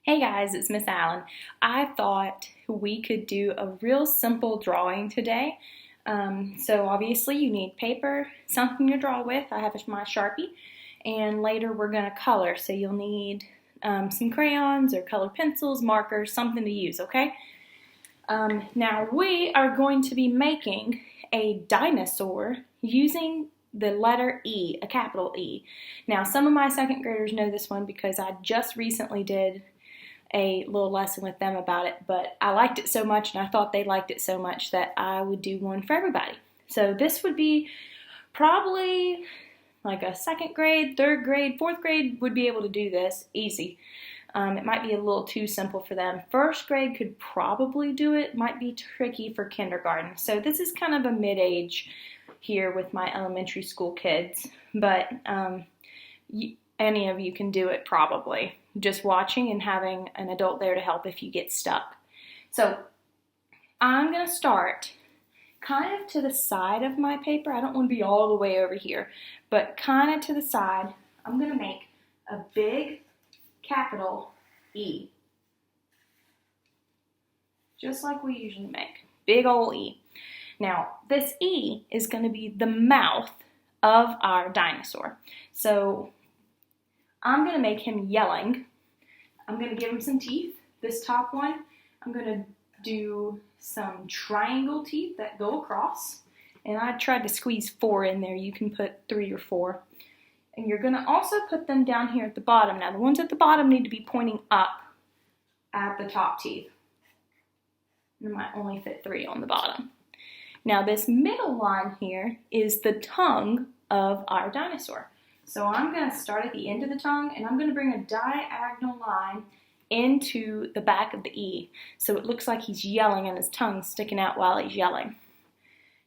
Hey guys, it's Miss Allen. I thought we could do a real simple drawing today. So obviously you need paper, something to draw with. I have my Sharpie, and later we're going to color. So you'll need some crayons or colored pencils, markers, something to use, okay? Now we are going to be making a dinosaur using the letter E, a capital E. Now some of my second graders know this one because I just recently did a little lesson with them about it, but I liked it so much and I thought they liked it so much that I would do one for everybody. So this would be probably like a second grade, third grade, fourth grade would be able to do this easy. It might be a little too simple for them. First grade could probably do it, might be tricky for kindergarten. So this is kind of a mid-age here with my elementary school kids, but any of you can do it probably. Just watching and having an adult there to help if you get stuck. So I'm going to start kind of to the side of my paper. I don't want to be all the way over here, but kind of to the side. I'm going to make a big capital E. Just like we usually make. Big ol' E. Now, this E is going to be the mouth of our dinosaur. So I'm going to make him yelling. I'm going to give him some teeth. This top one, I'm going to do some triangle teeth that go across. And I tried to squeeze 4 in there. You can put 3 or 4. And you're going to also put them down here at the bottom. Now, the ones at the bottom need to be pointing up at the top teeth. You might only fit 3 on the bottom. Now, this middle line here is the tongue of our dinosaur. So I'm going to start at the end of the tongue, and I'm going to bring a diagonal line into the back of the E. So it looks like he's yelling and his tongue's sticking out while he's yelling.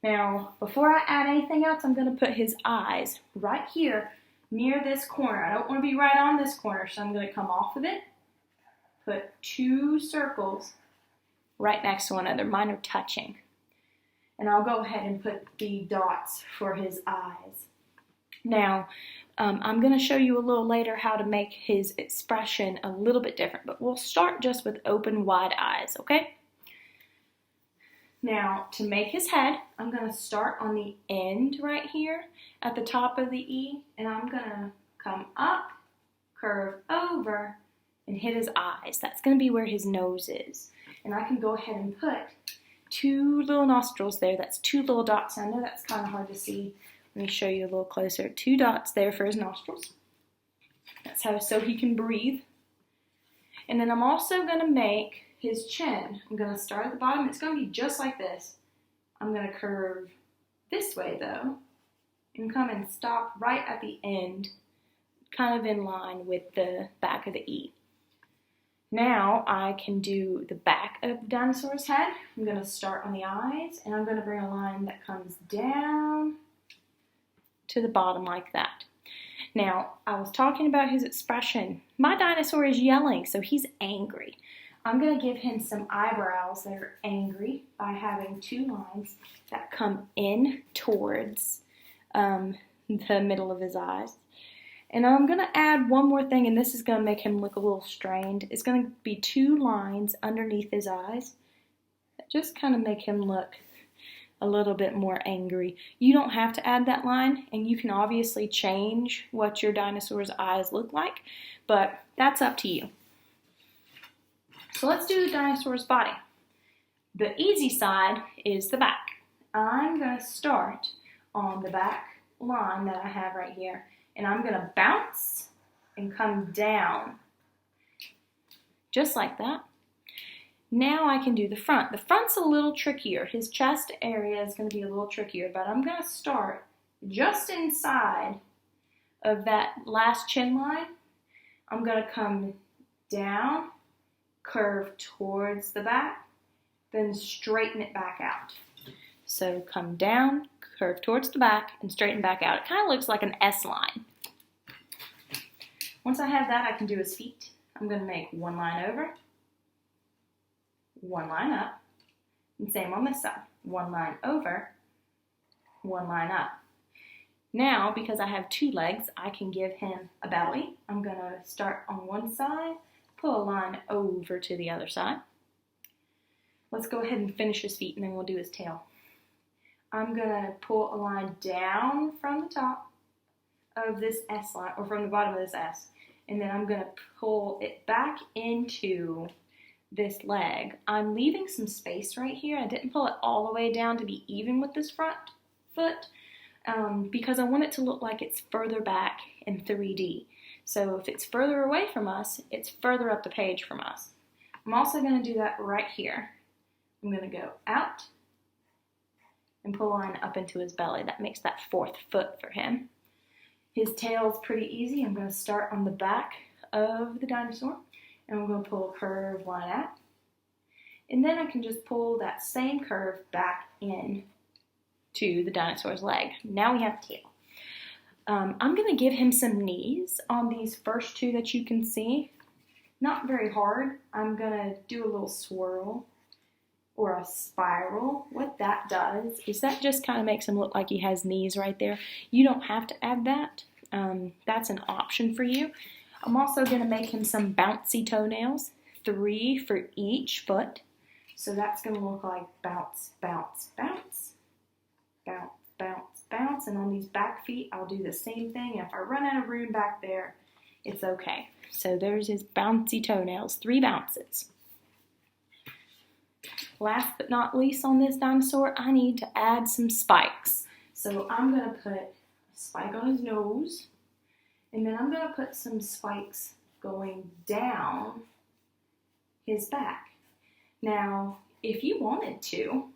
Now, before I add anything else, I'm going to put his eyes right here near this corner. I don't want to be right on this corner, so I'm going to come off of it, put 2 circles right next to one another. Mine are touching. And I'll go ahead and put the dots for his eyes. Now, I'm going to show you a little later how to make his expression a little bit different, but we'll start just with open, wide eyes, okay? Now, to make his head, I'm going to start on the end right here at the top of the E, and I'm going to come up, curve over, and hit his eyes. That's going to be where his nose is. And I can go ahead and put 2 little nostrils there. That's 2 little dots. I know that's kind of hard to see. Let me show you a little closer. 2 dots there for his nostrils. That's how, so he can breathe. And then I'm also going to make his chin. I'm going to start at the bottom. It's going to be just like this. I'm going to curve this way though, and come and stop right at the end, kind of in line with the back of the E. Now I can do the back of the dinosaur's head. I'm going to start on the eyes, and I'm going to bring a line that comes down to the bottom like that. Now, I was talking about his expression. My dinosaur is yelling, so he's angry. I'm going to give him some eyebrows that are angry by having 2 lines that come in towards the middle of his eyes. And I'm going to add one more thing, and this is going to make him look a little strained. It's going to be 2 lines underneath his eyes that just kind of make him look a little bit more angry. You don't have to add that line, and you can obviously change what your dinosaur's eyes look like, but that's up to you. So let's do the dinosaur's body. The easy side is the back. I'm going to start on the back line that I have right here, and I'm going to bounce and come down just like that. Now I can do the front. The front's a little trickier. His chest area is going to be a little trickier, but I'm going to start just inside of that last chin line. I'm going to come down, curve towards the back, then straighten it back out. So come down, curve towards the back, and straighten back out. It kind of looks like an S line. Once I have that, I can do his feet. I'm going to make 1 line over, 1 line up, and same on this side. 1 line over, 1 line up. Now, because I have 2 legs, I can give him a belly. I'm going to start on one side, pull a line over over to the other side. Let's go ahead and finish his feet and then we'll do his tail. I'm going to pull a line down from the top of this S line, or from the bottom of this S, and then I'm going to pull it back into this leg. I'm leaving some space right here. I didn't pull it all the way down to be even with this front foot because I want it to look like it's further back in 3D. So if it's further away from us, it's further up the page from us. I'm also going to do that right here. I'm going to go out and pull a line up into his belly. That makes that fourth foot for him. His tail is pretty easy. I'm going to start on the back of the dinosaur, and I'm going to pull a curved line out. And then I can just pull that same curve back in to the dinosaur's leg. Now we have tail. I'm going to give him some knees on these first two that you can see. Not very hard. I'm going to do a little swirl or a spiral. What that does is that just kind of makes him look like he has knees right there. You don't have to add that. That's an option for you. I'm also going to make him some bouncy toenails, 3 for each foot. So that's going to look like bounce, bounce, bounce, bounce, bounce, bounce. And on these back feet, I'll do the same thing. If I run out of room back there, it's okay. So there's his bouncy toenails, 3 bounces. Last but not least on this dinosaur, I need to add some spikes. So I'm going to put a spike on his nose, and then I'm going to put some spikes going down his back. Now, if you wanted to,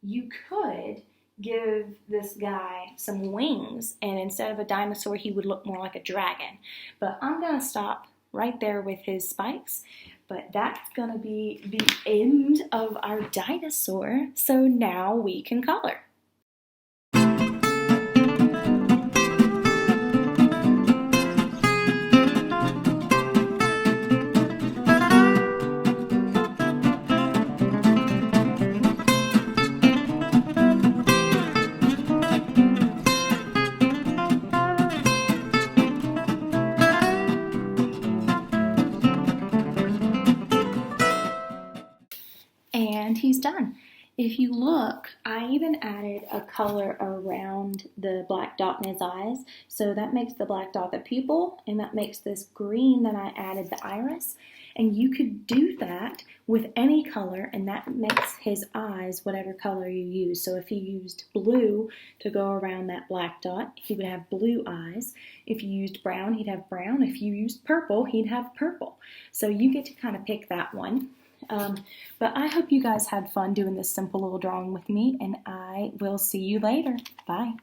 you could give this guy some wings, and instead of a dinosaur, he would look more like a dragon. But I'm going to stop right there with his spikes. But that's going to be the end of our dinosaur. So now we can color. And he's done. If you look, I even added a color around the black dot in his eyes. So that makes the black dot the pupil, and that makes this green that I added the iris. And you could do that with any color, and that makes his eyes whatever color you use. So if you used blue to go around that black dot, he would have blue eyes. If you used brown, he'd have brown. If you used purple, he'd have purple. So you get to kind of pick that one. But I hope you guys had fun doing this simple little drawing with me, and I will see you later. Bye.